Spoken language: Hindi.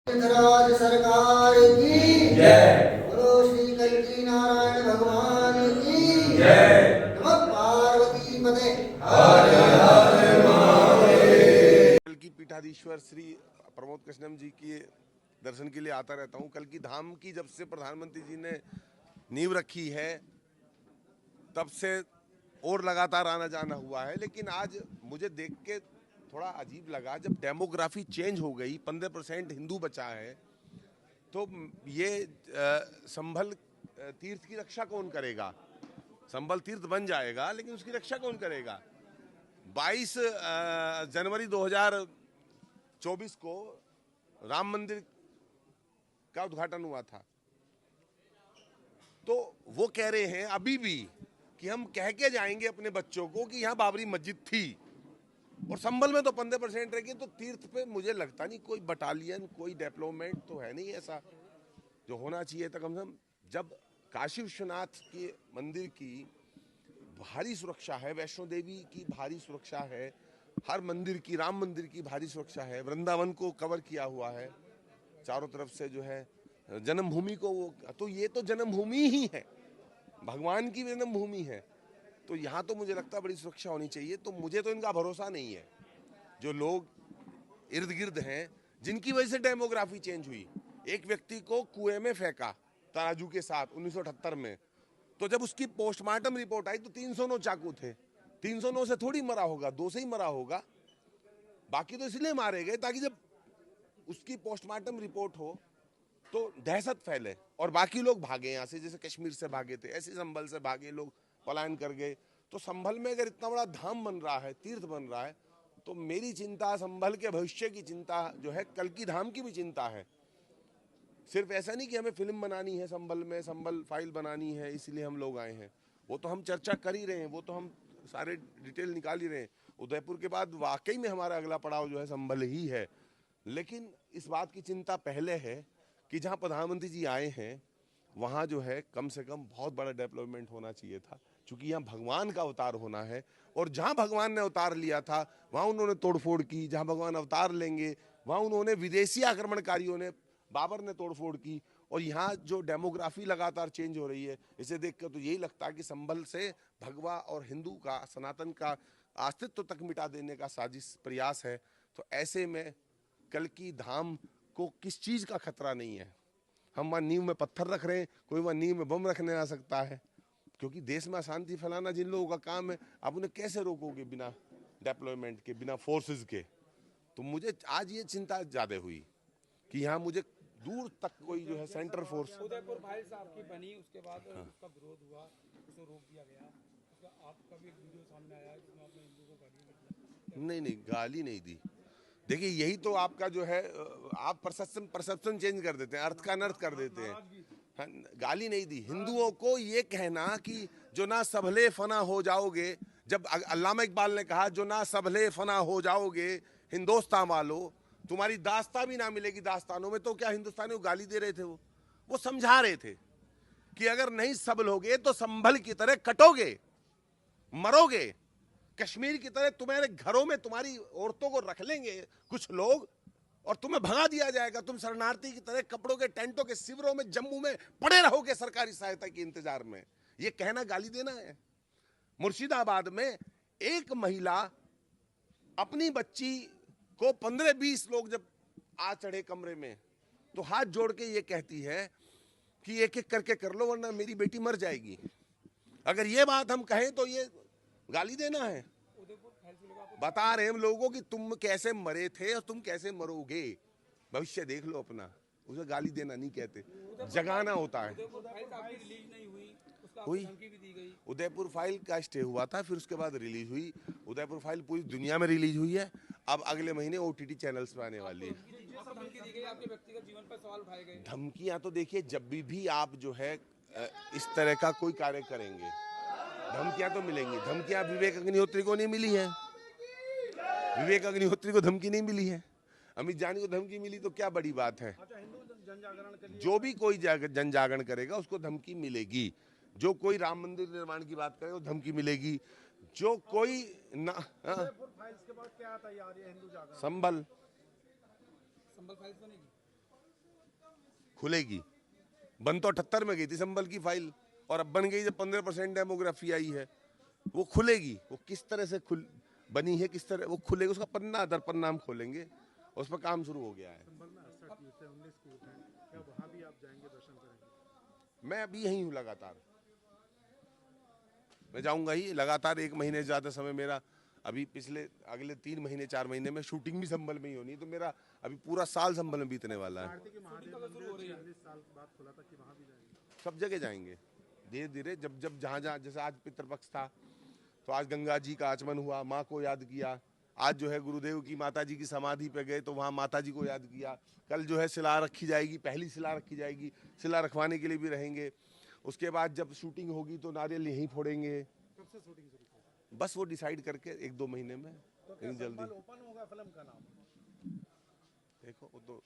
राज सरकार की जय। बोलो श्री कल्की नारायण भगवान की जय। नमः पार्वती पते। कल की पीठाधीश्वर श्री प्रमोद कृष्णम जी के दर्शन के लिए आता रहता हूँ। कल की धाम की जब से प्रधानमंत्री जी ने नींव रखी है तब से और लगातार आना जाना हुआ है, लेकिन आज मुझे देख के थोड़ा अजीब लगा। जब डेमोग्राफी चेंज हो गई, 15% हिंदू बचा है, तो ये संभल तीर्थ की रक्षा कौन करेगा? संभल तीर्थ बन जाएगा लेकिन उसकी रक्षा कौन करेगा? 22 जनवरी 2024 को राम मंदिर का उद्घाटन हुआ था, तो वो कह रहे हैं अभी भी कि हम कह के जाएंगे अपने बच्चों को कि यहाँ बाबरी मस्जिद थी, और संभल में तो 15% रहेगी। तो तीर्थ पे मुझे लगता नहीं कोई बटालियन, कोई डेवलपमेंट तो है नहीं ऐसा जो होना चाहिए था। कम से कम जब काशी विश्वनाथ के मंदिर की भारी सुरक्षा है, वैष्णो देवी की भारी सुरक्षा है, हर मंदिर की, राम मंदिर की भारी सुरक्षा है, वृंदावन को कवर किया हुआ है चारों तरफ से, जो है जन्मभूमि को, वो तो ये तो जन्मभूमि ही है, भगवान की जन्मभूमि है, तो यहाँ तो मुझे लगता है बड़ी सुरक्षा होनी चाहिए। तो मुझे तो इनका भरोसा नहीं है। जो लोग इर्द गिर्द हैं जिनकी वजह से डेमोग्राफी चेंज हुई, एक व्यक्ति को कुएं में फेंका तराजू के साथ 1978 में, तो जब उसकी पोस्टमार्टम रिपोर्ट आई तो 309 चाकू थे। 309 से थोड़ी मरा होगा, 2 से ही मरा होगा। बाकी तो इसलिए मारे गए ताकि जब उसकी पोस्टमार्टम रिपोर्ट हो तो दहशत फैले और बाकी लोग भागे यहाँ से, जैसे कश्मीर से भागे थे, ऐसे संभल से भागे लोग, पलायन कर गए। तो संभल में अगर इतना बड़ा धाम बन रहा है, तीर्थ बन रहा है, तो मेरी चिंता, संभल के भविष्य की चिंता जो है, कल की धाम की भी चिंता है। सिर्फ ऐसा नहीं कि हमें फिल्म बनानी है संभल में, संभल फाइल बनानी है इसलिए हम लोग आए हैं, वो तो हम चर्चा कर ही रहे हैं, वो तो हम सारे डिटेल निकाल ही रहे हैं। उदयपुर के बाद वाकई में हमारा अगला पड़ाव जो है संभल ही है, लेकिन इस बात की चिंता पहले है कि जहाँ प्रधानमंत्री जी आए हैं वहाँ जो है कम से कम बहुत बड़ा डेवलपमेंट होना चाहिए था, क्योंकि यहाँ भगवान का अवतार होना है। और जहाँ भगवान ने अवतार लिया था वहाँ उन्होंने तोड़फोड़ की, जहाँ भगवान अवतार लेंगे वहाँ उन्होंने, विदेशी आक्रमणकारियों ने, बाबर ने तोड़फोड़ की। और यहाँ जो डेमोग्राफी लगातार चेंज हो रही है, इसे देखकर तो यही लगता है कि संभल से भगवा और हिंदू का, सनातन का अस्तित्व तक मिटा देने का साजिश प्रयास है। तो ऐसे में कल की धाम को किस चीज़ का खतरा नहीं है। हम वहाँ नींव में पत्थर रख रहे हैं, कोई वहाँ नींव में बम रखने आ सकता है, क्योंकि देश में अशांति फैलाना जिन लोगों का काम है, आप उन्हें कैसे रोकोगे बिना डेवलपमेंट के, बिना फोर्सेस के? तो मुझे आज ये चिंता ज़्यादा हुई कि यहाँ मुझे दूर तक कोई जो है सेंटर फोर्स। उदयपुर फाइल्स आपकी बनी, उसके बाद उसका विरोध हुआ, उसको रोक दिया गया, उसका आपका भी एक वीडियो सामने आया जिसमें आपने हिंदू को गाली निकला। नहीं, गाली नहीं दी। देखिए यही तो आपका जो है, आप परसेप्शन चेंज कर देते हैं, अर्थ का अनर्थ कर देते हैं। हाँ, गाली नहीं दी। हिंदुओं को ये कहना कि जो ना सबले फना हो जाओगे, जब अल्लामा इकबाल ने कहा जो ना सबले फना हो जाओगे हिंदुस्तान वालों, तुम्हारी दास्तां भी ना मिलेगी दास्तानों में, तो क्या हिंदुस्तानियों को गाली दे रहे थे? वो समझा रहे थे कि अगर नहीं सबलोगे तो संभल की तरह कटोगे, मरोगे। कश्मीर की तरह तुम्हारे घरों में तुम्हारी औरतों को रख लेंगे कुछ लोग और तुम्हें भगा दिया जाएगा। तुम शरणार्थी की तरह कपड़ों के टेंटों के शिविरों में जम्मू में पड़े रहोगे सरकारी सहायता के इंतजार में। ये कहना गाली देना है? मुर्शिदाबाद में एक महिला अपनी बच्ची को 15-20 लोग जब आ चढ़े कमरे में, तो हाथ जोड़ के ये कहती है कि एक एक करके कर लो वरना मेरी बेटी मर जाएगी। अगर ये बात हम कहें तो ये गाली देना है। बता रहे हम लोगों की तुम कैसे मरे थे और तुम कैसे मरोगे, भविष्य देख लो अपना। उसे गाली देना नहीं कहते, जगाना होता है। हुई उदयपुर फाइल का स्टे हुआ था, फिर उसके बाद रिलीज हुई। उदयपुर फाइल पूरी दुनिया में रिलीज हुई है, अब अगले महीने OTT चैनल्स पे आने वाली है। धमकियां तो देखिए, जब भी आप जो है इस तरह का कोई कार्य करेंगे धमकियां तो मिलेंगी। धमकियां विवेक अग्निहोत्री को नहीं मिली है, विवेक अग्निहोत्री को धमकी नहीं मिली है, अमित जानी को धमकी मिली, तो क्या बड़ी बात है? जो भी कोई जन जागरण करेगा उसको धमकी मिलेगी। जो कोई राम मंदिर निर्माण की बात करेगा धमकी मिलेगी। जो कोई संभल फाइल्स बनेगी। खुलेगी। बन तो 78 में गई थी संबल की फाइल, और अब बन गई जब 15% डेमोग्राफी आई है, वो खुलेगी। वो किस तरह से बनी है, किस तरह वो खुलेगी, उसका पन्ना दर पन्ना हम खोलेंगे, उस पर काम शुरू हो गया है। संभल में 68 कूट है, 19 कूट है, क्या वहाँ भी आप जाएंगे, दर्शन करेंगे? मैं अभी यहीं हूँ लगातार, मैं जाऊंगा ही लगातार। 1 महीने से ज़्यादा समय मेरा अभी पिछले अगले 3 महीने 4 महीने में शूटिंग भी संभल में ही होनी है, तो मेरा अभी पूरा साल संभल में बीतने वाला है। कार्तिक महादेव मंदिर 46 साल बाद खुला था, कि वहाँ भी जाएंगे? सब जगह जाएंगे धीरे धीरे, जब जब जहाँ जहाँ, जैसे आज पितृपक्ष था तो आज गंगा जी का आचमन हुआ, माँ को याद किया। आज जो है गुरुदेव की माता जी की समाधि पे गए तो वहाँ माता जी को याद किया। कल जो है शिला रखी जाएगी, पहली शिला रखी जाएगी, शिला रखवाने के लिए भी रहेंगे। उसके बाद जब शूटिंग होगी तो नारियल यहीं फोड़ेंगे। कब से शूटिंग शुरू होगी? बस वो डिसाइड करके 1-2 महीने में, तो क्या जल्दी संभल ओपन होगा फिल्म का नाम? देखो वो तो